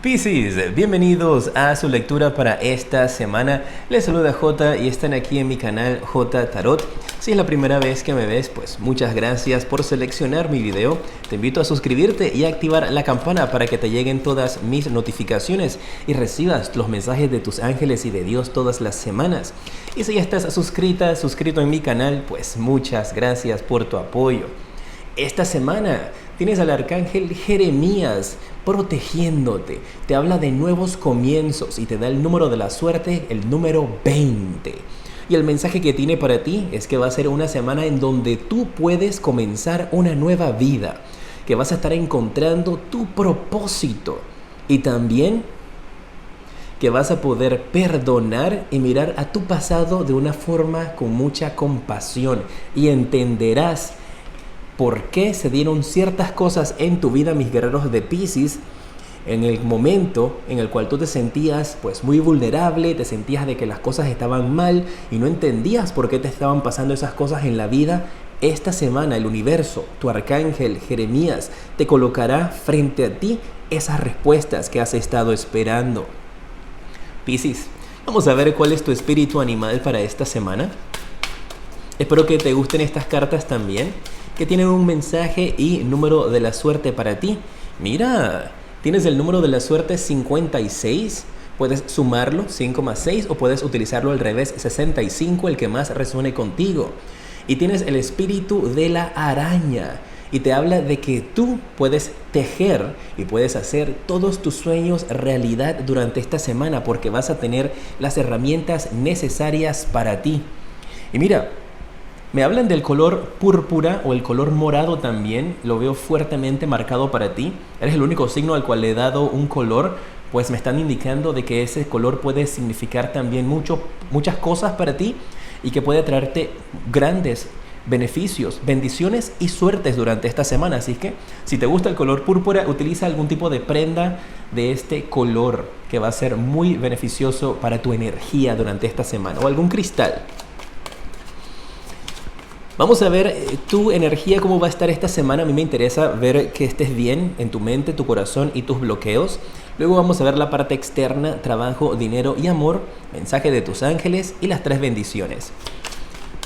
Piscis, bienvenidos a su lectura para esta semana. Les saluda J y están aquí en mi canal J Tarot. Si es la primera vez que me ves, pues muchas gracias por seleccionar mi video. Te invito a suscribirte y a activar la campana para que te lleguen todas mis notificaciones y recibas los mensajes de tus ángeles y de Dios todas las semanas. Y si ya estás suscrito en mi canal, pues muchas gracias por tu apoyo. Esta semana tienes al arcángel Jeremías protegiéndote. Te habla de nuevos comienzos y te da el número de la suerte, el número 20. Y el mensaje que tiene para ti es que va a ser una semana en donde tú puedes comenzar una nueva vida, que vas a estar encontrando tu propósito y también que vas a poder perdonar y mirar a tu pasado de una forma con mucha compasión y entenderás por qué se dieron ciertas cosas en tu vida, mis guerreros de Piscis, en el momento en el cual tú te sentías pues muy vulnerable, te sentías de que las cosas estaban mal y no entendías por qué te estaban pasando esas cosas en la vida. Esta semana el universo, tu arcángel Jeremías, te colocará frente a ti esas respuestas que has estado esperando. Piscis, vamos a ver cuál es tu espíritu animal para esta semana. Espero que te gusten estas cartas también, que tienen un mensaje y número de la suerte para ti. Mira, tienes el número de la suerte 56, puedes sumarlo 5 más 6 o puedes utilizarlo al revés 65, el que más resuene contigo. Y tienes el espíritu de la araña y te habla de que tú puedes tejer y puedes hacer todos tus sueños realidad durante esta semana porque vas a tener las herramientas necesarias para ti. Y mira, me hablan del color púrpura o el color morado también, lo veo fuertemente marcado para ti. Eres el único signo al cual le he dado un color, pues me están indicando de que ese color puede significar también muchas cosas para ti y que puede traerte grandes beneficios, bendiciones y suertes durante esta semana. Así que si te gusta el color púrpura, utiliza algún tipo de prenda de este color que va a ser muy beneficioso para tu energía durante esta semana, o algún cristal. Vamos a ver tu energía, cómo va a estar esta semana. A mí me interesa ver que estés bien en tu mente, tu corazón y tus bloqueos. Luego vamos a ver la parte externa, trabajo, dinero y amor, mensaje de tus ángeles y las 3 bendiciones.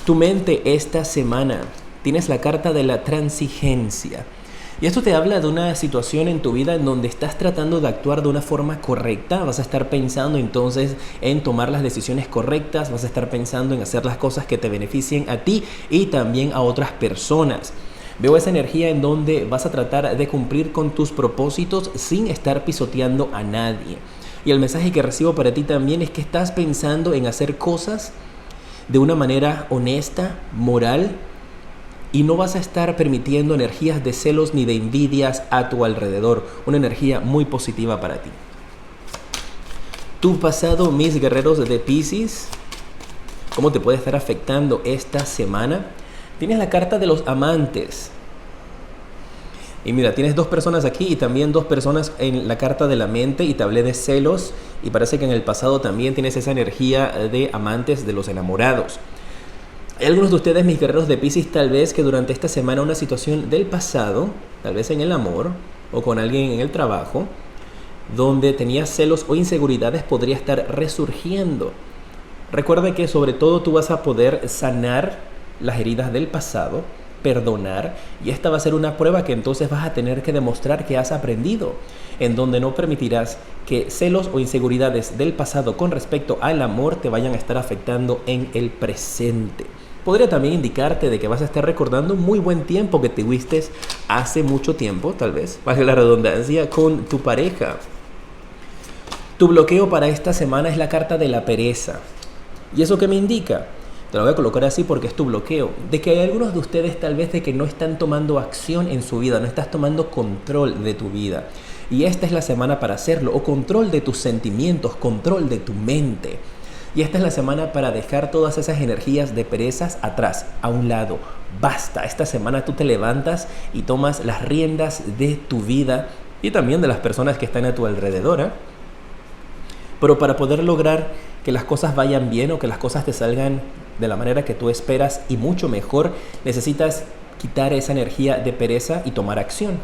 Tu mente esta semana, tienes la carta de la transigencia. Y esto te habla de una situación en tu vida en donde estás tratando de actuar de una forma correcta. Vas a estar pensando entonces en tomar las decisiones correctas, vas a estar pensando en hacer las cosas que te beneficien a ti y también a otras personas. Veo esa energía en donde vas a tratar de cumplir con tus propósitos sin estar pisoteando a nadie. Y el mensaje que recibo para ti también es que estás pensando en hacer cosas de una manera honesta, moral, y no vas a estar permitiendo energías de celos ni de envidias a tu alrededor. Una energía muy positiva para ti. Tu pasado, mis guerreros de Piscis, ¿cómo te puede estar afectando esta semana? Tienes la carta de los amantes. Y mira, tienes 2 personas aquí y también 2 personas en la carta de la mente, y te hablé de celos y parece que en el pasado también tienes esa energía de amantes, de los enamorados. Hay algunos de ustedes, mis guerreros de Piscis, tal vez que durante esta semana una situación del pasado, tal vez en el amor o con alguien en el trabajo, donde tenías celos o inseguridades, podría estar resurgiendo. Recuerda que sobre todo tú vas a poder sanar las heridas del pasado, perdonar, y esta va a ser una prueba que entonces vas a tener que demostrar que has aprendido, en donde no permitirás que celos o inseguridades del pasado con respecto al amor te vayan a estar afectando en el presente. Podría también indicarte de que vas a estar recordando un muy buen tiempo que tuviste hace mucho tiempo, tal vez, valga la redundancia, con tu pareja. Tu bloqueo para esta semana es la carta de la pereza. ¿Y eso qué me indica? Te lo voy a colocar así porque es tu bloqueo. De que hay algunos de ustedes tal vez de que no están tomando acción en su vida, no estás tomando control de tu vida. Y esta es la semana para hacerlo, o control de tus sentimientos, control de tu mente. Y esta es la semana para dejar todas esas energías de perezas atrás, a un lado. Basta, esta semana tú te levantas y tomas las riendas de tu vida y también de las personas que están a tu alrededor, ¿eh? Pero para poder lograr que las cosas vayan bien o que las cosas te salgan de la manera que tú esperas y mucho mejor, necesitas quitar esa energía de pereza y tomar acción.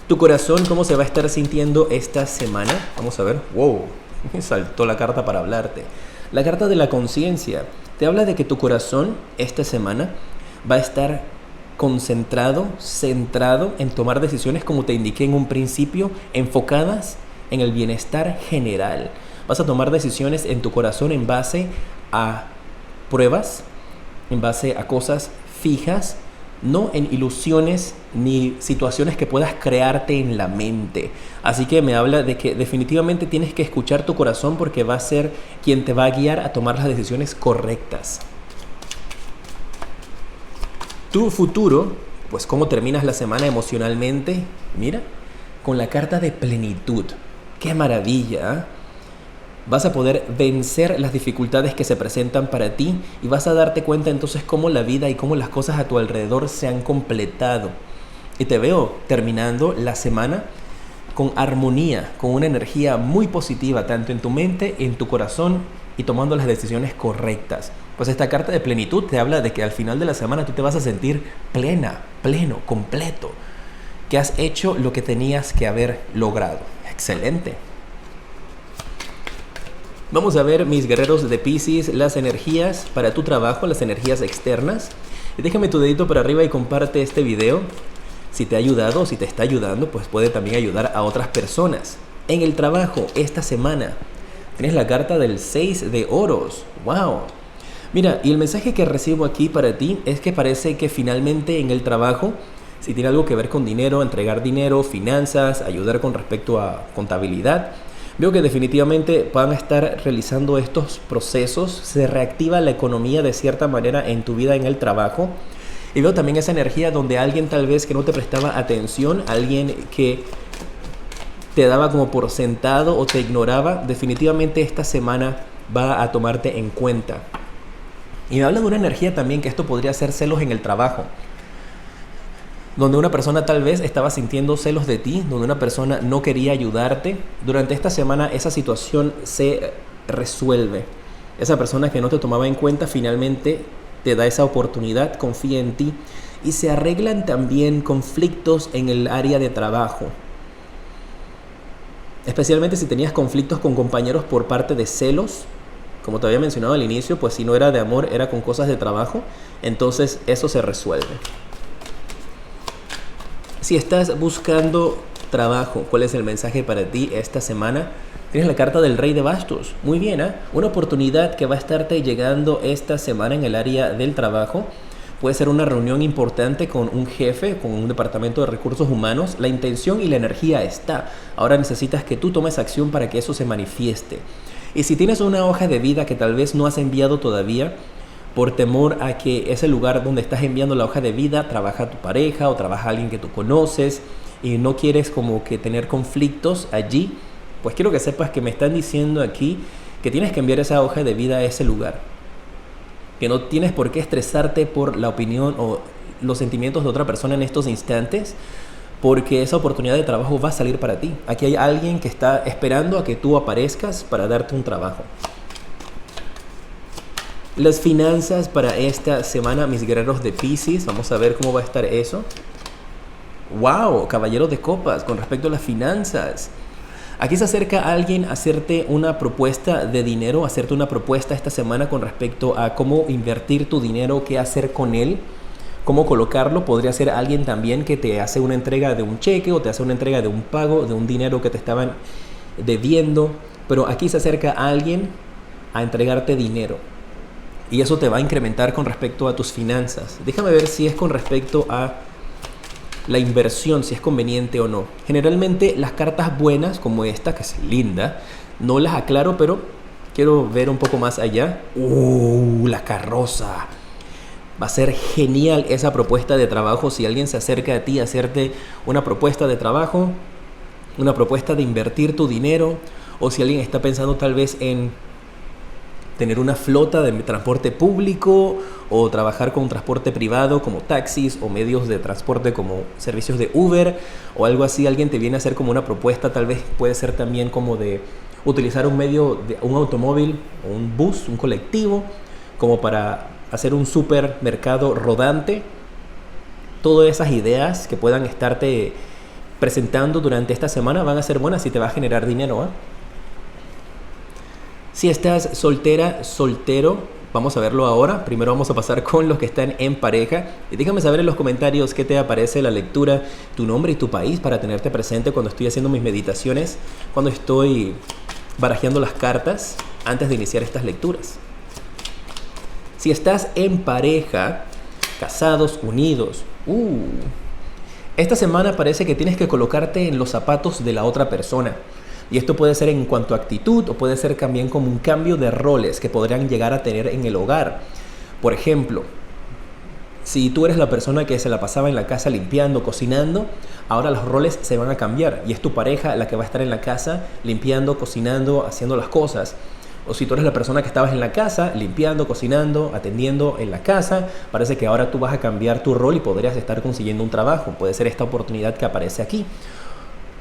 Tu corazón, ¿cómo se va a estar sintiendo esta semana? Vamos a ver. Wow, me saltó la carta para hablarte. La carta de la conciencia te habla de que tu corazón esta semana va a estar concentrado, centrado en tomar decisiones, como te indiqué en un principio, enfocadas en el bienestar general. Vas a tomar decisiones en tu corazón en base a pruebas, en base a cosas fijas, no en ilusiones ni situaciones que puedas crearte en la mente. Así que me habla de que definitivamente tienes que escuchar tu corazón, porque va a ser quien te va a guiar a tomar las decisiones correctas. Tu futuro, pues cómo terminas la semana emocionalmente, mira, con la carta de plenitud. ¡Qué maravilla! ¿Eh? Vas a poder vencer las dificultades que se presentan para ti y vas a darte cuenta entonces cómo la vida y cómo las cosas a tu alrededor se han completado. Y te veo terminando la semana con armonía, con una energía muy positiva, tanto en tu mente, en tu corazón, y tomando las decisiones correctas. Pues esta carta de plenitud te habla de que al final de la semana tú te vas a sentir plena, pleno, completo, que has hecho lo que tenías que haber logrado. Excelente. Vamos a ver, mis guerreros de Piscis, las energías para tu trabajo, las energías externas. Y déjame tu dedito para arriba y comparte este video. Si te ha ayudado o si te está ayudando, pues puede también ayudar a otras personas. En el trabajo, esta semana, tienes la carta del 6 de oros. ¡Wow! Mira, y el mensaje que recibo aquí para ti es que parece que finalmente en el trabajo, si tiene algo que ver con dinero, entregar dinero, finanzas, ayudar con respecto a contabilidad, veo que definitivamente van a estar realizando estos procesos. Se reactiva la economía de cierta manera en tu vida en el trabajo. Y veo también esa energía donde alguien tal vez que no te prestaba atención, alguien que te daba como por sentado o te ignoraba, definitivamente esta semana va a tomarte en cuenta. Y me habla de una energía también que esto podría ser celos en el trabajo, donde una persona tal vez estaba sintiendo celos de ti, donde una persona no quería ayudarte. Durante esta semana esa situación se resuelve. Esa persona que no te tomaba en cuenta finalmente te da esa oportunidad, confía en ti, y se arreglan también conflictos en el área de trabajo. Especialmente si tenías conflictos con compañeros por parte de celos, como te había mencionado al inicio, pues si no era de amor, era con cosas de trabajo, entonces eso se resuelve. Si estás buscando trabajo, ¿cuál es el mensaje para ti esta semana? Tienes la carta del Rey de Bastos. Muy bien, ¿eh? Una oportunidad que va a estarte llegando esta semana en el área del trabajo. Puede ser una reunión importante con un jefe, con un departamento de recursos humanos. La intención y la energía está. Ahora necesitas que tú tomes acción para que eso se manifieste. Y si tienes una hoja de vida que tal vez no has enviado todavía, por temor a que ese lugar donde estás enviando la hoja de vida trabaja tu pareja o trabaja alguien que tú conoces y no quieres como que tener conflictos allí, pues quiero que sepas que me están diciendo aquí que tienes que enviar esa hoja de vida a ese lugar. Que no tienes por qué estresarte por la opinión o los sentimientos de otra persona en estos instantes, porque esa oportunidad de trabajo va a salir para ti. Aquí hay alguien que está esperando a que tú aparezcas para darte un trabajo. Las finanzas para esta semana, mis guerreros de Piscis, vamos a ver cómo va a estar eso. ¡Wow! Caballero de copas, con respecto a las finanzas. Aquí se acerca alguien a hacerte una propuesta de dinero, a hacerte una propuesta esta semana con respecto a cómo invertir tu dinero, qué hacer con él, cómo colocarlo. Podría ser alguien también que te hace una entrega de un cheque o te hace una entrega de un pago, de un dinero que te estaban debiendo. Pero aquí se acerca alguien a entregarte dinero. Y eso te va a incrementar con respecto a tus finanzas. Déjame ver si es con respecto a la inversión, si es conveniente o no. Generalmente las cartas buenas, como esta, que es linda, no las aclaro, pero quiero ver un poco más allá. La carroza. Va a ser genial esa propuesta de trabajo. Si alguien se acerca a ti a hacerte una propuesta de trabajo, una propuesta de invertir tu dinero, o si alguien está pensando tal vez en tener una flota de transporte público o trabajar con transporte privado como taxis o medios de transporte como servicios de Uber o algo así, alguien te viene a hacer como una propuesta. Tal vez puede ser también como de utilizar un medio, un automóvil o un bus, un colectivo, como para hacer un supermercado rodante. Todas esas ideas que puedan estarte presentando durante esta semana van a ser buenas y te va a generar dinero, ¿eh? Si estás soltera, soltero, vamos a verlo ahora. Primero vamos a pasar con los que están en pareja. Y déjame saber en los comentarios qué te aparece la lectura, tu nombre y tu país para tenerte presente cuando estoy haciendo mis meditaciones, cuando estoy barajeando las cartas antes de iniciar estas lecturas. Si estás en pareja, casados, unidos, esta semana parece que tienes que colocarte en los zapatos de la otra persona. Y esto puede ser en cuanto a actitud o puede ser también como un cambio de roles que podrían llegar a tener en el hogar. Por ejemplo, si tú eres la persona que se la pasaba en la casa limpiando, cocinando, ahora los roles se van a cambiar y es tu pareja la que va a estar en la casa limpiando, cocinando, haciendo las cosas. O si tú eres la persona que estabas en la casa limpiando, cocinando, atendiendo en la casa, parece que ahora tú vas a cambiar tu rol y podrías estar consiguiendo un trabajo. Puede ser esta oportunidad que aparece aquí.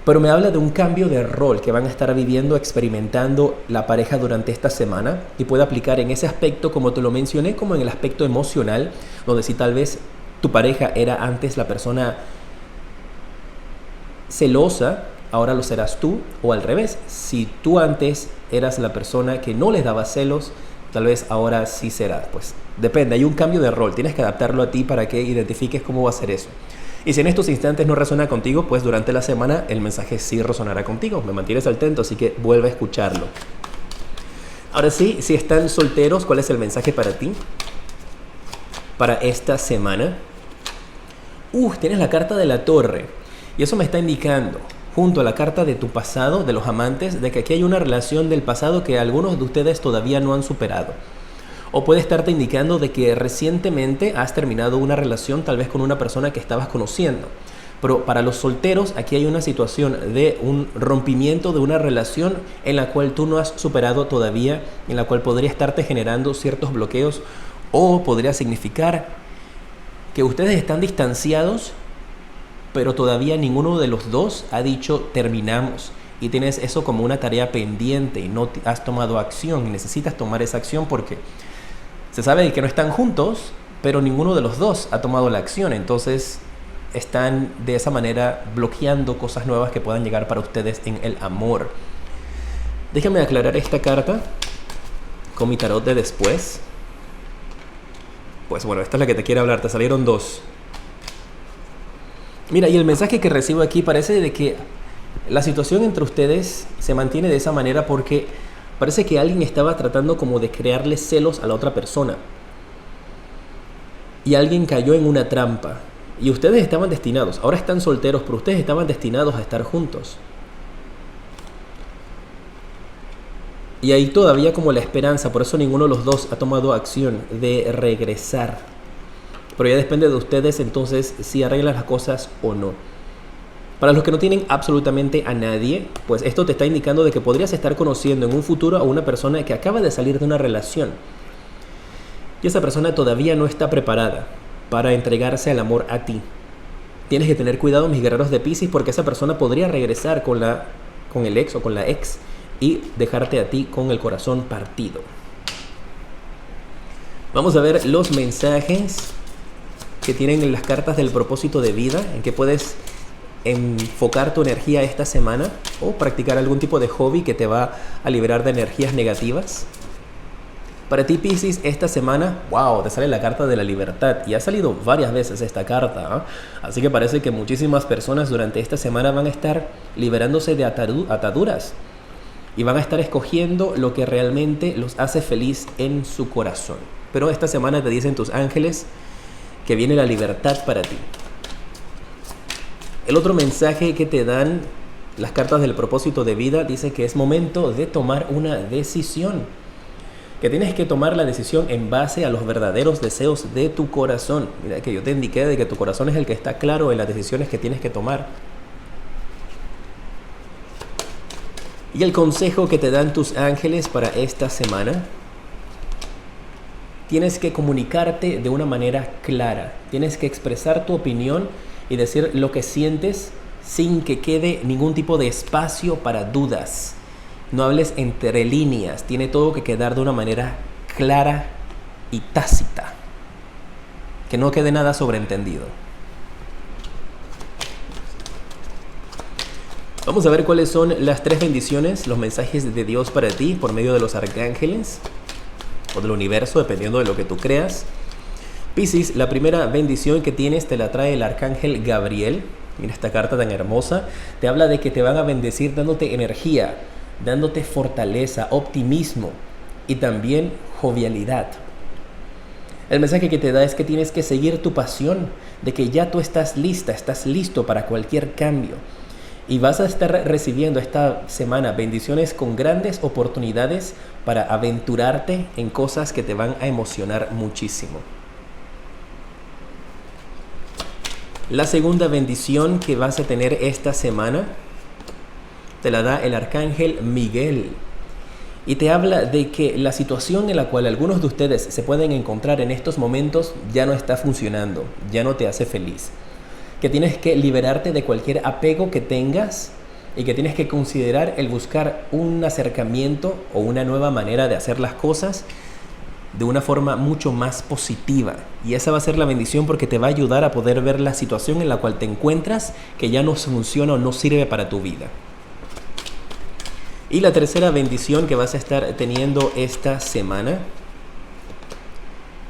Pero me habla de un cambio de rol que van a estar viviendo, experimentando la pareja durante esta semana y puede aplicar en ese aspecto, como te lo mencioné, como en el aspecto emocional, donde si tal vez tu pareja era antes la persona celosa, ahora lo serás tú, o al revés. Si tú antes eras la persona que no les daba celos, tal vez ahora sí serás. Pues depende, hay un cambio de rol, tienes que adaptarlo a ti para que identifiques cómo va a ser eso. Y si en estos instantes no resuena contigo, pues durante la semana el mensaje sí resonará contigo. Me mantienes atento, así que vuelve a escucharlo. Ahora sí, si están solteros, ¿cuál es el mensaje para ti? Para esta semana. Tienes la carta de la Torre. Y eso me está indicando, junto a la carta de tu pasado, de los amantes, de que aquí hay una relación del pasado que algunos de ustedes todavía no han superado. O puede estarte indicando de que recientemente has terminado una relación tal vez con una persona que estabas conociendo. Pero para los solteros aquí hay una situación de un rompimiento de una relación en la cual tú no has superado todavía, en la cual podría estarte generando ciertos bloqueos o podría significar que ustedes están distanciados, pero todavía ninguno de los dos ha dicho terminamos. Y tienes eso como una tarea pendiente y no has tomado acción y necesitas tomar esa acción porque se sabe que no están juntos, pero ninguno de los dos ha tomado la acción. Entonces están de esa manera bloqueando cosas nuevas que puedan llegar para ustedes en el amor. Déjame aclarar esta carta con mi tarot de después. Pues bueno, esta es la que te quiero hablar. Te salieron dos. Mira, y el mensaje que recibo aquí parece de que la situación entre ustedes se mantiene de esa manera porque parece que alguien estaba tratando como de crearle celos a la otra persona. Y alguien cayó en una trampa. Y ustedes estaban destinados, ahora están solteros, pero ustedes estaban destinados a estar juntos. Y hay todavía como la esperanza, por eso ninguno de los dos ha tomado acción de regresar. Pero ya depende de ustedes entonces si arreglan las cosas o no. Para los que no tienen absolutamente a nadie, pues esto te está indicando de que podrías estar conociendo en un futuro a una persona que acaba de salir de una relación. Y esa persona todavía no está preparada para entregarse al amor a ti. Tienes que tener cuidado, mis guerreros de Piscis, porque esa persona podría regresar con el ex o con la ex y dejarte a ti con el corazón partido. Vamos a ver los mensajes que tienen en las cartas del propósito de vida, en que puedes enfocar tu energía esta semana o practicar algún tipo de hobby que te va a liberar de energías negativas. Para ti, Piscis, esta semana, wow, te sale la carta de la libertad y ha salido varias veces esta carta, ¿eh? Así que parece que muchísimas personas durante esta semana van a estar liberándose de ataduras y van a estar escogiendo lo que realmente los hace feliz en su corazón. Pero esta semana te dicen tus ángeles que viene la libertad para ti. El otro mensaje que te dan las cartas del propósito de vida dice que es momento de tomar una decisión. Que tienes que tomar la decisión en base a los verdaderos deseos de tu corazón. Mira que yo te indiqué de que tu corazón es el que está claro en las decisiones que tienes que tomar. Y el consejo que te dan tus ángeles para esta semana: tienes que comunicarte de una manera clara. Tienes que expresar tu opinión y decir lo que sientes sin que quede ningún tipo de espacio para dudas. No hables entre líneas. Tiene todo que quedar de una manera clara y tácita. Que no quede nada sobreentendido. Vamos a ver cuáles son las 3 bendiciones, los mensajes de Dios para ti por medio de los arcángeles o del universo, dependiendo de lo que tú creas. Piscis, la primera bendición que tienes te la trae el arcángel Gabriel. Mira esta carta tan hermosa. Te habla de que te van a bendecir dándote energía, dándote fortaleza, optimismo y también jovialidad. El mensaje que te da es que tienes que seguir tu pasión, de que ya tú estás lista, estás listo para cualquier cambio. Y vas a estar recibiendo esta semana bendiciones con grandes oportunidades para aventurarte en cosas que te van a emocionar muchísimo. La segunda bendición que vas a tener esta semana te la da el arcángel Miguel. Y te habla de que la situación en la cual algunos de ustedes se pueden encontrar en estos momentos ya no está funcionando, ya no te hace feliz. Que tienes que liberarte de cualquier apego que tengas y que tienes que considerar el buscar un acercamiento o una nueva manera de hacer las cosas de una forma mucho más positiva. Y esa va a ser la bendición porque te va a ayudar a poder ver la situación en la cual te encuentras que ya no funciona o no sirve para tu vida. Y la tercera bendición que vas a estar teniendo esta semana,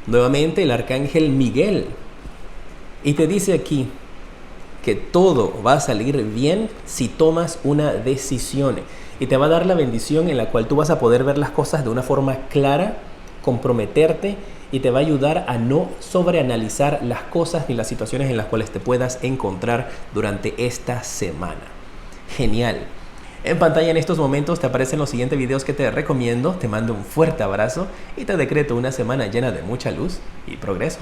nuevamente el arcángel Miguel. Y te dice aquí que todo va a salir bien si tomas una decisión. Y te va a dar la bendición en la cual tú vas a poder ver las cosas de una forma clara, comprometerte y te va a ayudar a no sobreanalizar las cosas ni las situaciones en las cuales te puedas encontrar durante esta semana. Genial. En pantalla en estos momentos te aparecen los siguientes videos que te recomiendo. Te mando un fuerte abrazo y te decreto una semana llena de mucha luz y progreso.